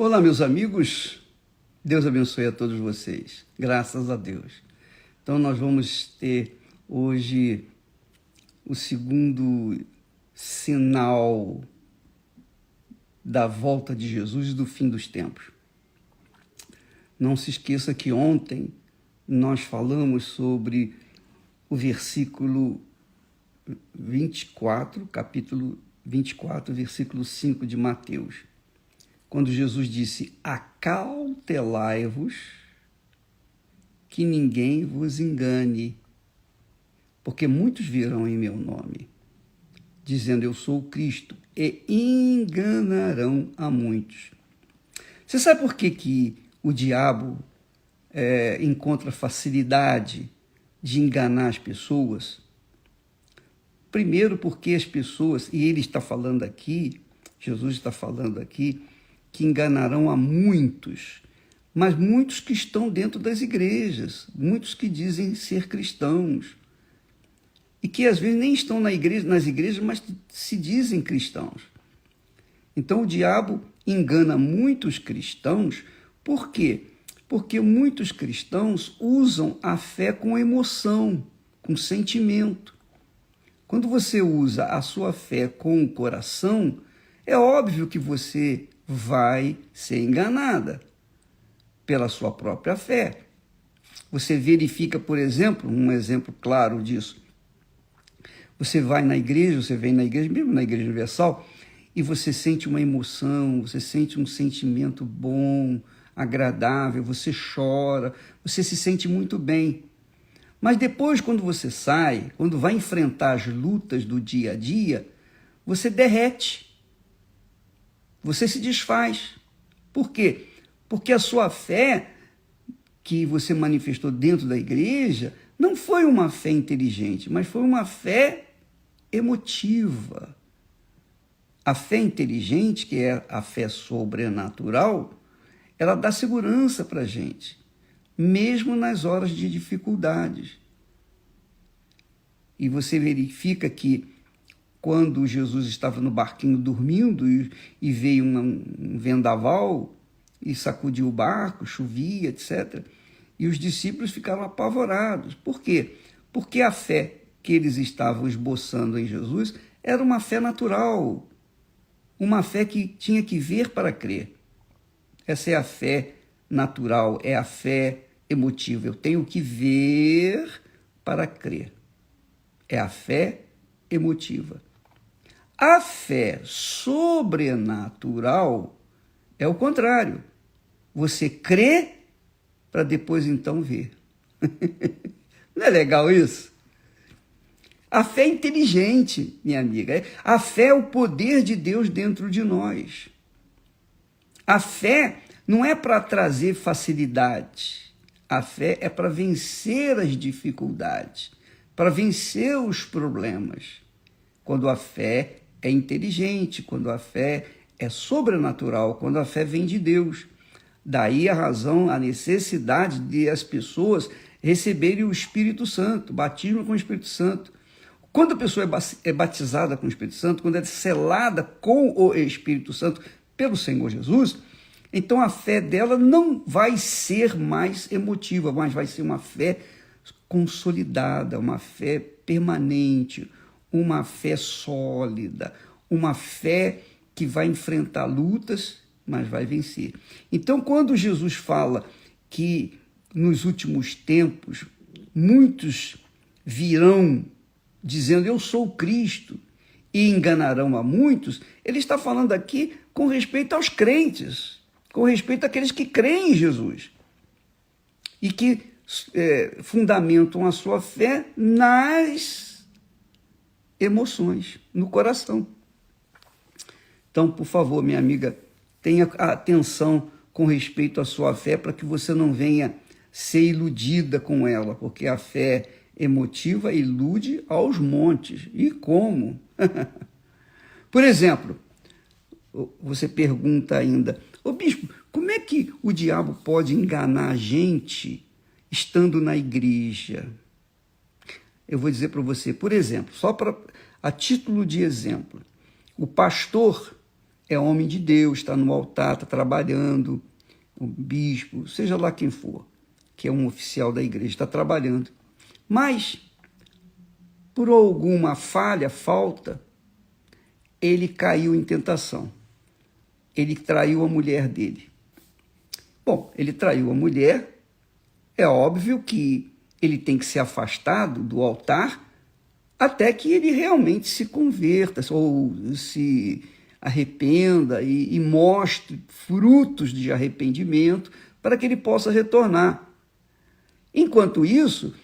Olá, meus amigos. Deus abençoe a todos vocês. Graças a Deus. Então, nós vamos ter hoje o segundo sinal da volta de Jesus e do fim dos tempos. Não se esqueça que ontem nós falamos sobre o versículo 24, capítulo 24, versículo 5 de Mateus, quando Jesus disse: acautelai-vos que ninguém vos engane, porque muitos virão em meu nome, dizendo eu sou o Cristo, e enganarão a muitos. Você sabe por que o diabo encontra facilidade de enganar as pessoas? Primeiro porque as pessoas, e ele está falando aqui, Jesus está falando aqui, que enganarão a muitos, mas muitos que estão dentro das igrejas, muitos que dizem ser cristãos, e que às vezes nem estão nas igrejas, mas se dizem cristãos. Então o diabo engana muitos cristãos. Por quê? Porque muitos cristãos usam a fé com emoção, com sentimento. Quando você usa a sua fé com o coração, é óbvio que você vai ser enganada pela sua própria fé. Você verifica, por exemplo, um exemplo claro disso. Você vai na igreja, você vem na igreja, mesmo na Igreja Universal, e você sente uma emoção, você sente um sentimento bom, agradável, você chora, você se sente muito bem. Mas depois, quando você sai, quando vai enfrentar as lutas do dia a dia, você derrete. Você se desfaz. Por quê? Porque a sua fé que você manifestou dentro da igreja não foi uma fé inteligente, mas foi uma fé emotiva. A fé inteligente, que é a fé sobrenatural, ela dá segurança para a gente, mesmo nas horas de dificuldades. E você verifica que quando Jesus estava no barquinho dormindo e veio um vendaval e sacudiu o barco, chovia, etc. E os discípulos ficaram apavorados. Por quê? Porque a fé que eles estavam esboçando em Jesus era uma fé natural, uma fé que tinha que ver para crer. Essa é a fé natural, é a fé emotiva. Eu tenho que ver para crer. É a fé emotiva. A fé sobrenatural é o contrário. Você crê para depois então ver. Não é legal isso? A fé é inteligente, minha amiga. A fé é o poder de Deus dentro de nós. A fé não é para trazer facilidade. A fé é para vencer as dificuldades, para vencer os problemas. Quando a fé é inteligente, quando a fé é sobrenatural, quando a fé vem de Deus. Daí a razão, a necessidade de as pessoas receberem o Espírito Santo, batismo com o Espírito Santo. Quando a pessoa é batizada com o Espírito Santo, quando é selada com o Espírito Santo pelo Senhor Jesus, então a fé dela não vai ser mais emotiva, mas vai ser uma fé consolidada, uma fé permanente, uma fé sólida, uma fé que vai enfrentar lutas, mas vai vencer. Então, quando Jesus fala que nos últimos tempos muitos virão dizendo eu sou o Cristo e enganarão a muitos, ele está falando aqui com respeito aos crentes, com respeito àqueles que creem em Jesus e que fundamentam a sua fé nas emoções, no coração. Então, por favor, minha amiga, tenha atenção com respeito à sua fé para que você não venha ser iludida com ela, porque a fé emotiva ilude aos montes. E como? Por exemplo, você pergunta ainda, ô bispo, como é que o diabo pode enganar a gente estando na igreja? Eu vou dizer para você, por exemplo, só a título de exemplo, o pastor é homem de Deus, está no altar, está trabalhando, o bispo, seja lá quem for, que é um oficial da igreja, está trabalhando. Mas, por alguma falta, ele caiu em tentação. Ele traiu a mulher dele. Bom, ele traiu a mulher, é óbvio que ele tem que ser afastado do altar até que ele realmente se converta ou se arrependa e mostre frutos de arrependimento para que ele possa retornar. Enquanto isso,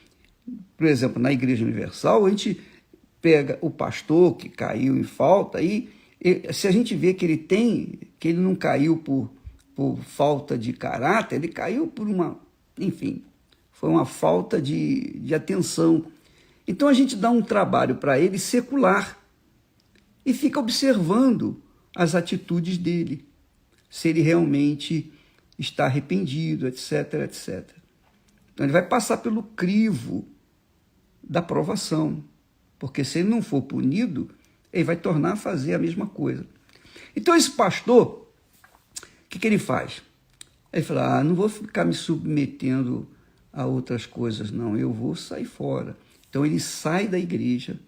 por exemplo, na Igreja Universal, a gente pega o pastor que caiu em falta e se a gente vê que ele não caiu por falta de caráter, ele caiu por foi uma falta de atenção. Então a gente dá um trabalho para ele secular e fica observando as atitudes dele, se ele realmente está arrependido, etc, etc. Então ele vai passar pelo crivo da provação, porque se ele não for punido, ele vai tornar a fazer a mesma coisa. Então esse pastor, o que ele faz? Ele fala, não vou ficar me submetendo a outras coisas, não, eu vou sair fora. Então ele sai da igreja,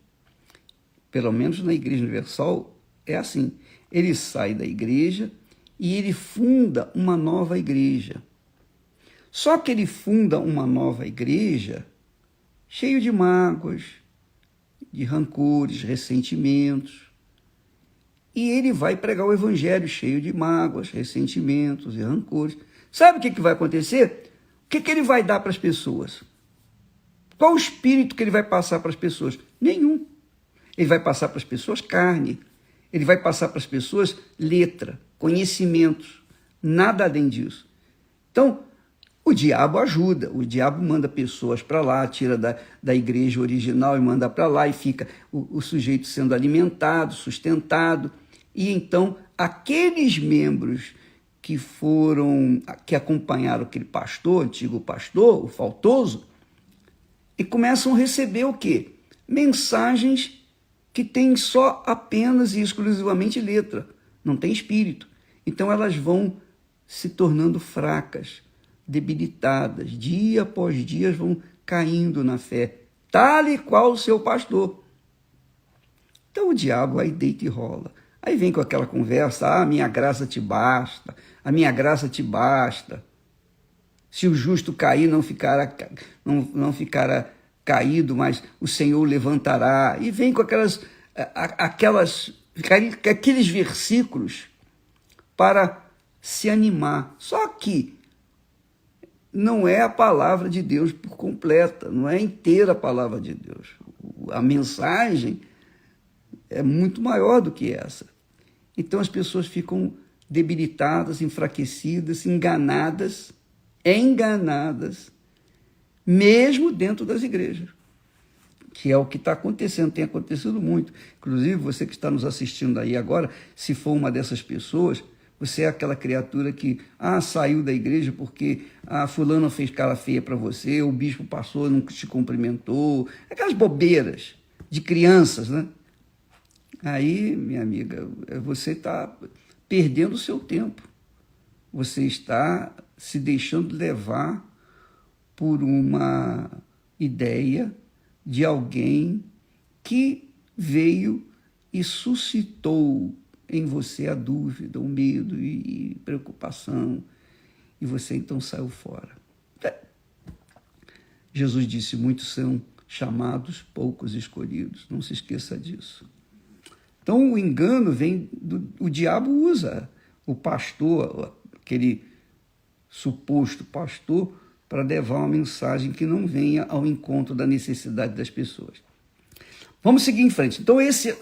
pelo menos na Igreja Universal é assim, ele sai da igreja e ele funda uma nova igreja. Só que ele funda uma nova igreja cheio de mágoas, de rancores, ressentimentos. E ele vai pregar o evangelho cheio de mágoas, ressentimentos e rancores. Sabe o que vai acontecer? O que ele vai dar para as pessoas? Qual o espírito que ele vai passar para as pessoas? Nenhum. Ele vai passar para as pessoas carne. Ele vai passar para as pessoas letra, conhecimentos. Nada além disso. Então, o diabo ajuda. O diabo manda pessoas para lá, tira da igreja original e manda para lá e fica o sujeito sendo alimentado, sustentado. E então, aqueles membros que acompanharam aquele pastor, antigo pastor, o faltoso, e começam a receber o quê? Mensagens que têm só apenas e exclusivamente letra, não tem espírito. Então elas vão se tornando fracas, debilitadas, dia após dia vão caindo na fé, tal e qual o seu pastor. Então o diabo aí deita e rola. Aí vem com aquela conversa, minha graça te basta, a minha graça te basta. Se o justo cair, não ficará caído, mas o Senhor o levantará. E vem com aqueles versículos para se animar. Só que não é a palavra de Deus por completa, não é inteira a palavra de Deus. A mensagem é muito maior do que essa. Então as pessoas ficam debilitadas, enfraquecidas, enganadas, mesmo dentro das igrejas, que é o que está acontecendo, tem acontecido muito. Inclusive, você que está nos assistindo aí agora, se for uma dessas pessoas, você é aquela criatura que saiu da igreja porque fulano fez cara feia para você, o bispo passou e não te cumprimentou, aquelas bobeiras de crianças, né? Aí, minha amiga, você está perdendo o seu tempo. Você está se deixando levar por uma ideia de alguém que veio e suscitou em você a dúvida, o medo e preocupação, e você então saiu fora. Jesus disse, muitos são chamados, poucos escolhidos. Não se esqueça disso. Então o engano o diabo usa o pastor, aquele suposto pastor, para levar uma mensagem que não venha ao encontro da necessidade das pessoas. Vamos seguir em frente. Então esse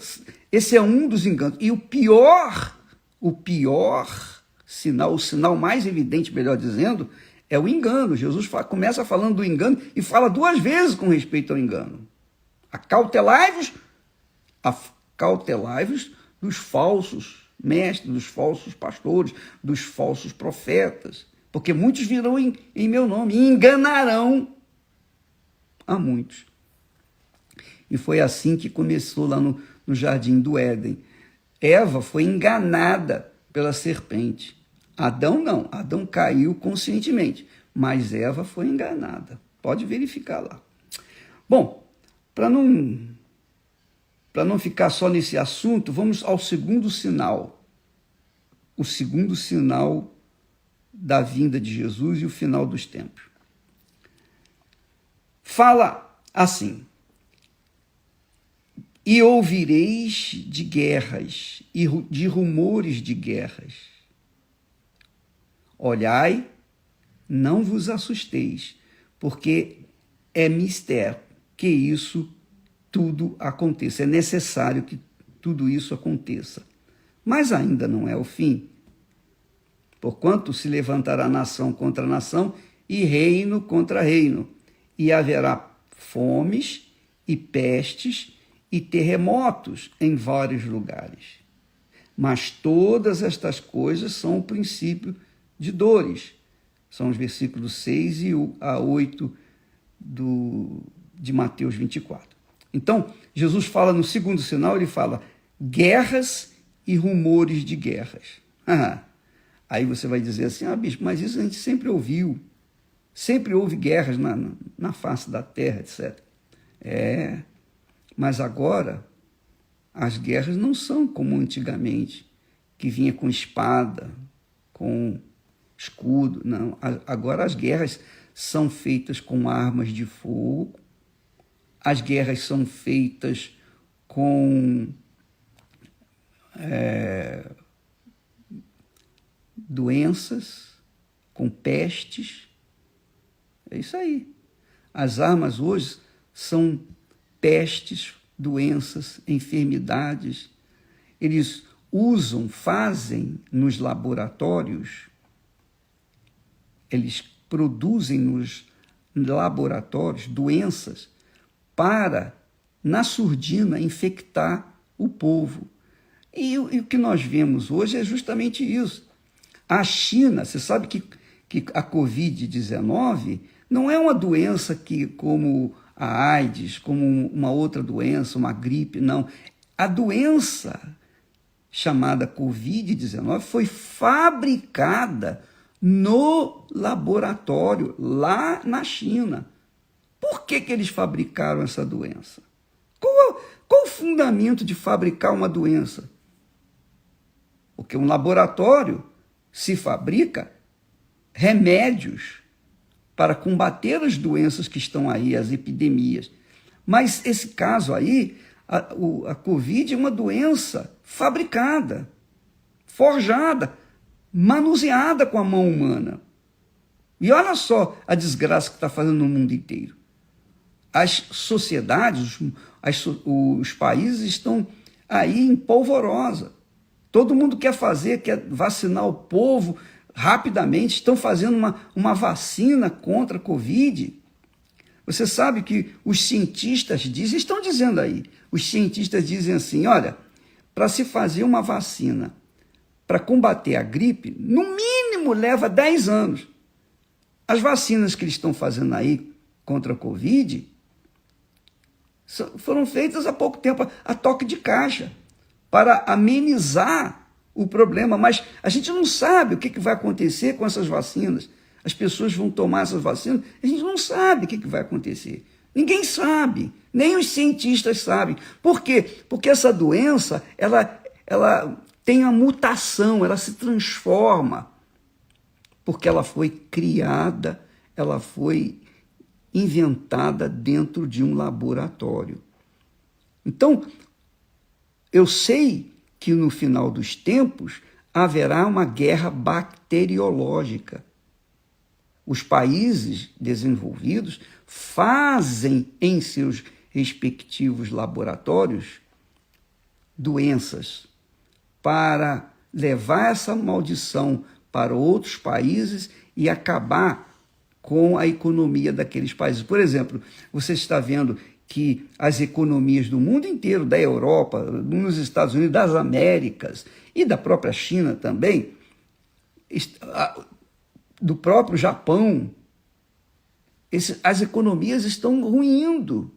é um dos enganos. E o pior sinal, o sinal mais evidente, melhor dizendo, é o engano. Jesus começa falando do engano e fala 2 vezes com respeito ao engano. Acautelai-vos dos falsos mestres, dos falsos pastores, dos falsos profetas, porque muitos virão em meu nome e enganarão a muitos. E foi assim que começou lá no Jardim do Éden. Eva foi enganada pela serpente. Adão não. Adão caiu conscientemente, mas Eva foi enganada. Pode verificar lá. Bom, para não ficar só nesse assunto, vamos ao segundo sinal. O segundo sinal da vinda de Jesus e o final dos tempos. Fala assim: e ouvireis de guerras e de rumores de guerras. Olhai, não vos assusteis, porque é mistério que isso tudo aconteça. É necessário que tudo isso aconteça. Mas ainda não é o fim. Porquanto se levantará nação contra nação e reino contra reino, e haverá fomes e pestes e terremotos em vários lugares. Mas todas estas coisas são o princípio de dores. São os versículos 6 a 8 de Mateus 24. Então, Jesus fala no segundo sinal, ele fala guerras e rumores de guerras. Aí você vai dizer assim, bispo, mas isso a gente sempre ouviu. Sempre houve guerras na face da terra, etc. Mas agora as guerras não são como antigamente, que vinha com espada, com escudo. Não, agora as guerras são feitas com armas de fogo, as guerras são feitas com doenças, com pestes. É isso aí. As armas hoje são pestes, doenças, enfermidades. Eles fazem nos laboratórios, eles produzem nos laboratórios doenças para, na surdina, infectar o povo. E o que nós vemos hoje é justamente isso. A China, você sabe que a Covid-19 não é uma doença como a AIDS, como uma outra doença, uma gripe, não. A doença chamada Covid-19 foi fabricada no laboratório, lá na China. Por que eles fabricaram essa doença? Qual o fundamento de fabricar uma doença? Porque um laboratório se fabrica remédios para combater as doenças que estão aí, as epidemias. Mas esse caso aí, a Covid é uma doença fabricada, forjada, manuseada com a mão humana. E olha só a desgraça que está fazendo no mundo inteiro. As sociedades, os países estão aí em polvorosa. Todo mundo quer vacinar o povo rapidamente, estão fazendo uma vacina contra a Covid. Você sabe que os cientistas estão dizendo aí, os cientistas dizem assim, olha, para se fazer uma vacina para combater a gripe, no mínimo leva 10 anos. As vacinas que eles estão fazendo aí contra a Covid foram feitas há pouco tempo, a toque de caixa, para amenizar o problema, mas a gente não sabe o que vai acontecer com essas vacinas. As pessoas vão tomar essas vacinas, a gente não sabe o que vai acontecer. Ninguém sabe, nem os cientistas sabem. Por quê? Porque essa doença, ela tem uma mutação, ela se transforma, porque ela foi criada, ela foi inventada dentro de um laboratório. Então, eu sei que no final dos tempos haverá uma guerra bacteriológica. Os países desenvolvidos fazem em seus respectivos laboratórios doenças para levar essa maldição para outros países e acabar com a economia daqueles países. Por exemplo, você está vendo que as economias do mundo inteiro, da Europa, nos Estados Unidos, das Américas e da própria China também, do próprio Japão, as economias estão ruindo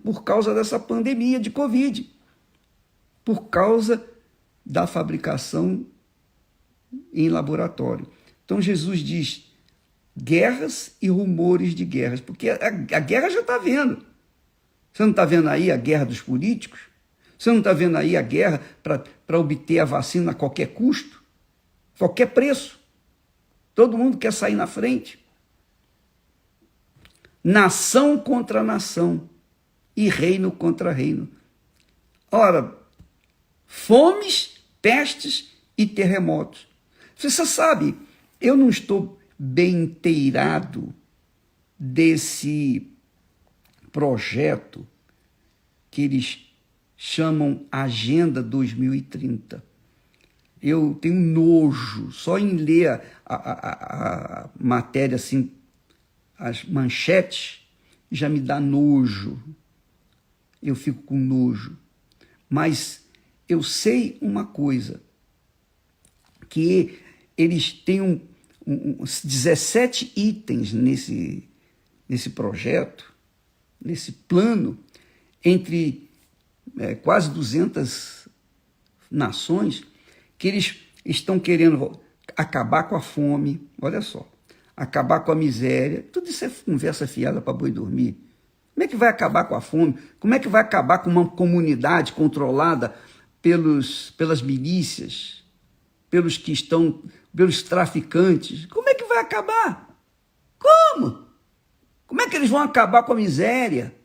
por causa dessa pandemia de Covid. por causa da fabricação em laboratório. Então Jesus diz guerras e rumores de guerras, porque a guerra já está vendo. Você não está vendo aí a guerra dos políticos? Você não está vendo aí a guerra para obter a vacina a qualquer custo? Qualquer preço? Todo mundo quer sair na frente. Nação contra nação e reino contra reino. Ora, fomes, pestes e terremotos. Você sabe, eu não estou bem inteirado desse projeto que eles chamam Agenda 2030. Eu tenho nojo, só em ler a matéria, assim, as manchetes, já me dá nojo. Eu fico com nojo. Mas eu sei uma coisa, que eles têm 17 itens nesse projeto, nesse plano, entre quase 200 nações, que eles estão querendo acabar com a fome, olha só, acabar com a miséria. Tudo isso é conversa fiada para boi dormir. Como é que vai acabar com a fome? Como é que vai acabar com uma comunidade controlada pelas milícias, pelos traficantes? Como é que vai acabar? Como? Como é que eles vão acabar com a miséria?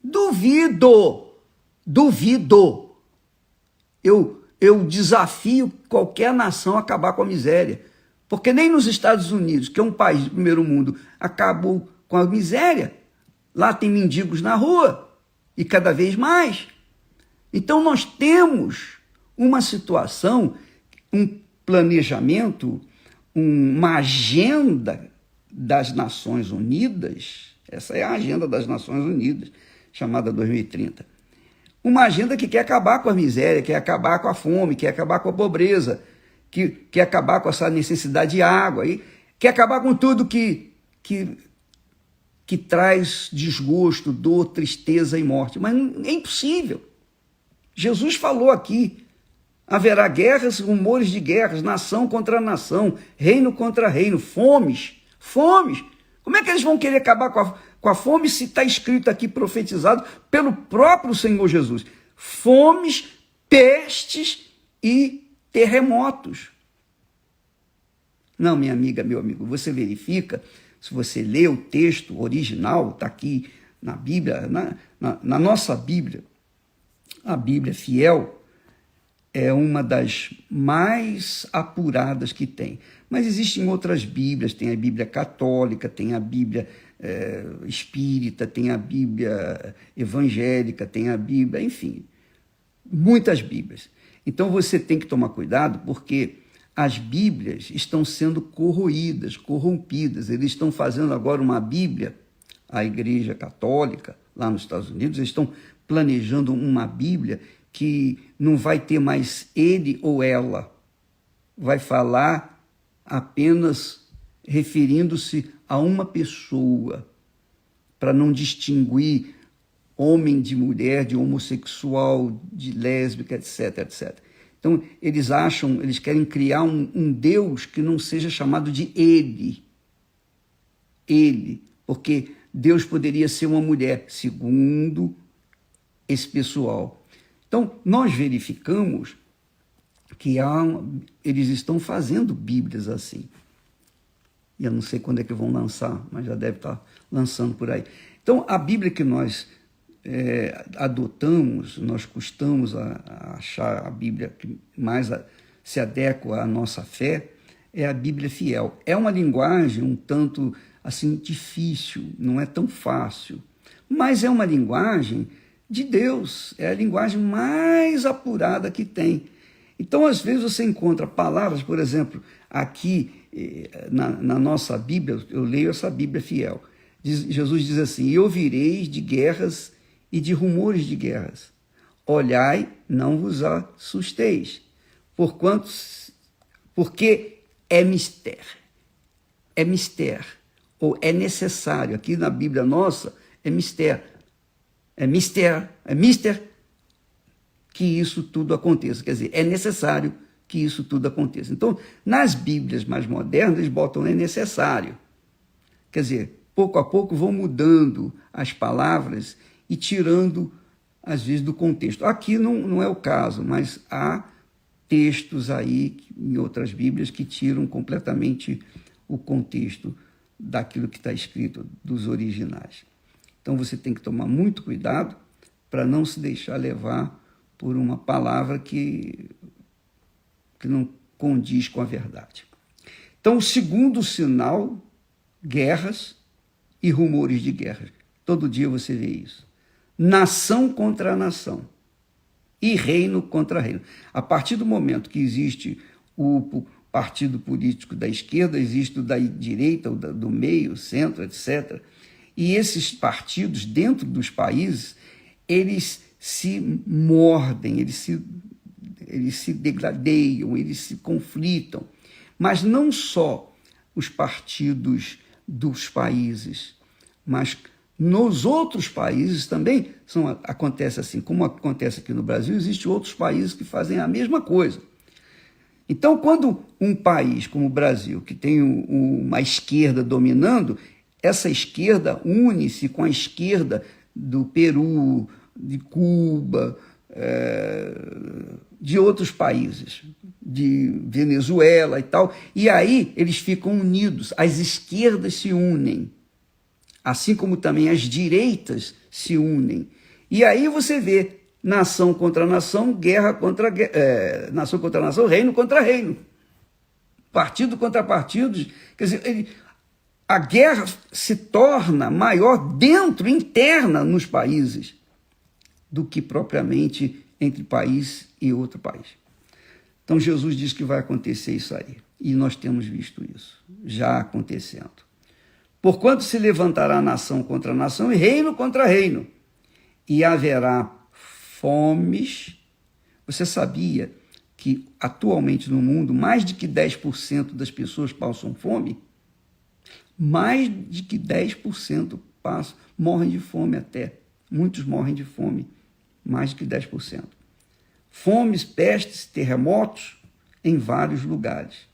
Duvido! Duvido! Eu desafio qualquer nação a acabar com a miséria. Porque nem nos Estados Unidos, que é um país do primeiro mundo, acabou com a miséria. Lá tem mendigos na rua, e cada vez mais. Então nós temos uma situação, um planejamento, uma agenda das Nações Unidas, essa é a agenda das Nações Unidas, chamada 2030. Uma agenda que quer acabar com a miséria, quer acabar com a fome, quer acabar com a pobreza, que quer acabar com essa necessidade de água, e quer acabar com tudo que traz desgosto, dor, tristeza e morte. Mas é impossível. Jesus falou aqui, haverá guerras, rumores de guerras, nação contra nação, reino contra reino, fomes. Como é que eles vão querer acabar com a fome se está escrito aqui, profetizado pelo próprio Senhor Jesus? Fomes, pestes e terremotos. Não, minha amiga, meu amigo, você verifica, se você lê o texto original, está aqui na Bíblia, na nossa Bíblia, a Bíblia fiel é uma das mais apuradas que tem. Mas existem outras Bíblias, tem a Bíblia católica, tem a Bíblia espírita, tem a Bíblia evangélica, tem a Bíblia, enfim, muitas Bíblias. Então você tem que tomar cuidado, porque as Bíblias estão sendo corroídas, corrompidas. Eles estão fazendo agora uma Bíblia, a Igreja Católica, lá nos Estados Unidos, eles estão planejando uma Bíblia que não vai ter mais ele ou ela, vai falar apenas referindo-se a uma pessoa, para não distinguir homem de mulher, de homossexual, de lésbica, etc, etc. Então, eles querem criar um Deus que não seja chamado de ele, porque Deus poderia ser uma mulher, segundo esse pessoal. Então, nós verificamos que eles estão fazendo Bíblias assim. E eu não sei quando é que vão lançar, mas já deve estar lançando por aí. Então, a Bíblia que nós adotamos, nós custamos a achar a Bíblia que mais se adequa à nossa fé, é a Bíblia fiel. É uma linguagem um tanto assim difícil, não é tão fácil, mas é uma linguagem de Deus, é a linguagem mais apurada que tem. Então, às vezes, você encontra palavras, por exemplo, aqui na nossa Bíblia, eu leio essa Bíblia fiel, Jesus diz assim: e ouvireis de guerras e de rumores de guerras. Olhai, não vos assusteis, porque é mistério. É mistério, ou é necessário. Aqui na Bíblia nossa, é mistério. É mistério, que isso tudo aconteça. Quer dizer, é necessário que isso tudo aconteça. Então, nas Bíblias mais modernas, eles botam é necessário. Quer dizer, pouco a pouco vão mudando as palavras e tirando, às vezes, do contexto. Aqui não é o caso, mas há textos aí, em outras Bíblias, que tiram completamente o contexto daquilo que está escrito, dos originais. Então, você tem que tomar muito cuidado para não se deixar levar por uma palavra que não condiz com a verdade. Então, o segundo sinal, guerras e rumores de guerra. Todo dia você vê isso. Nação contra nação e reino contra reino. A partir do momento que existe o partido político da esquerda, existe o da direita, o do meio, centro, etc. E esses partidos, dentro dos países, eles se mordem, eles se degradeiam, eles se conflitam. Mas não só os partidos dos países, mas nos outros países também acontece assim. Como acontece aqui no Brasil, existem outros países que fazem a mesma coisa. Então, quando um país como o Brasil, que tem uma esquerda dominando, essa esquerda une-se com a esquerda do Peru, de Cuba, de outros países, de Venezuela e tal, e aí eles ficam unidos, as esquerdas se unem, assim como também as direitas se unem. E aí você vê nação contra nação, guerra contra nação contra nação, reino contra reino, partido contra partidos. Quer dizer, a guerra se torna maior interna nos países, do que propriamente entre país e outro país. Então Jesus diz que vai acontecer isso aí, e nós temos visto isso, já acontecendo. Porquanto se levantará nação contra nação e reino contra reino, e haverá fomes. Você sabia que atualmente no mundo mais de que 10% das pessoas passam fome? Mais de que 10% morrem de fome até. Muitos morrem de fome, mais de que 10%. Fomes, pestes, terremotos em vários lugares.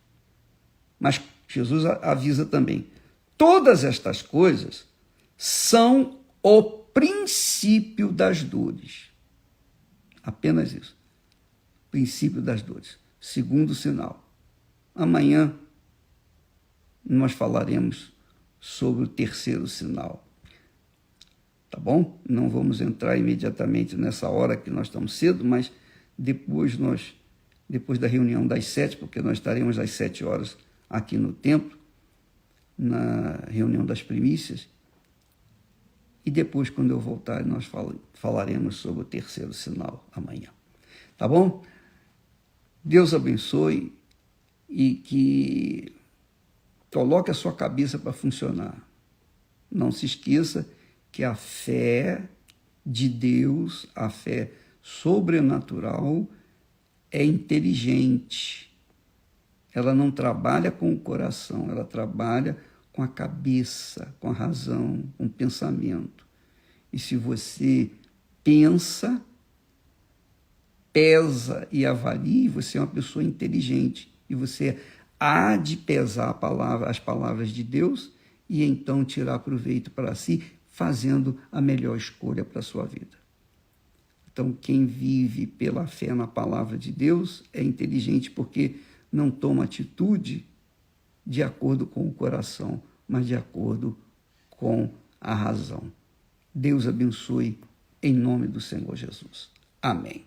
Mas Jesus avisa também, todas estas coisas são o princípio das dores. Apenas isso. Princípio das dores. Segundo sinal. Amanhã nós falaremos sobre o terceiro sinal. Tá bom? Não vamos entrar imediatamente nessa hora que nós estamos cedo, mas depois da reunião das 7, porque nós estaremos às 7 horas aqui no templo, na reunião das primícias, e depois, quando eu voltar, nós falaremos sobre o terceiro sinal amanhã. Tá bom? Deus abençoe e que coloque a sua cabeça para funcionar. Não se esqueça que a fé de Deus, a fé sobrenatural, é inteligente. Ela não trabalha com o coração, ela trabalha com a cabeça, com a razão, com o pensamento. E se você pensa, pesa e avalia, você é uma pessoa inteligente. E você há de pesar as palavras de Deus e então tirar proveito para si, fazendo a melhor escolha para a sua vida. Então, quem vive pela fé na palavra de Deus é inteligente porque não toma atitude de acordo com o coração, mas de acordo com a razão. Deus abençoe em nome do Senhor Jesus. Amém.